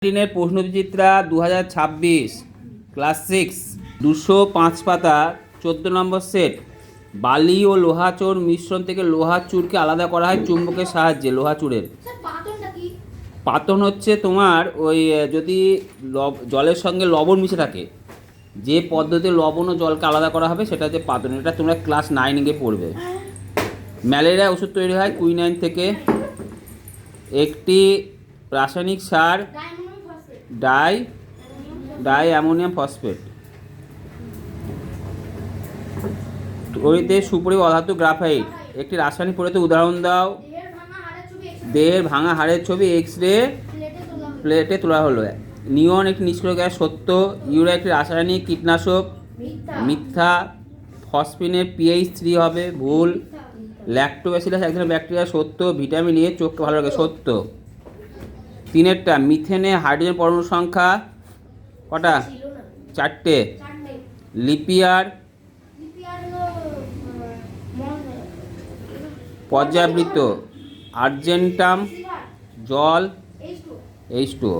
দিনের প্রশ্নবিচিত্রা 2026 ক্লাস 6 205 পাতা 14 নম্বর সেট। বালি ও লোহা চূড় মিশ্রণ থেকে লোহা চূড়কে আলাদা করা হয় চুম্বকের সাহায্যে। লোহা চূড়ের পাতন হচ্ছে তোমার ওই যদি জলের সঙ্গে লবণ মিশে থাকে, যে পদ্ধতিতে লবণ ও জলকে আলাদা করা হবে সেটা হচ্ছে পাতন। এটা তোমরা ক্লাস 9 গিয়ে পড়বে। ম্যালেরিয়া ওষুধ তৈরি হয় কুইনাইন থেকে। একটি রাসায়নিক সার ডাই অ্যামোনিয়াম ফসফেট। তৈরিতে সুপরিবাহী অধাতু গ্রাফাইট। একটি রাসায়নিক পদার্থের উদাহরণ দাও। দেহের ভাঙা হাড়ের ছবি এক্স রে প্লেটে তোলা হলো। নিয়ন একটি নিষ্ক্রিয় গ্যাস, সত্য। ইউরিয়া একটি রাসায়নিক কীটনাশক, মিথ্যা। ফসফিনের পিএইচ 3 হবে, ভুল। ল্যাক্টোব্যাসিলাস এক ধরনের ব্যাকটেরিয়া, সত্য। ভিটামিন এ চোখকে ভালো লাগে, সত্য। তিনেরটা মিথেনে হাইড্রোজেন পরমাণু সংখ্যা কটা? 4টে। লিপিয়ার পর্যাবৃত্ত। আর্জেন্টাম জল H2O।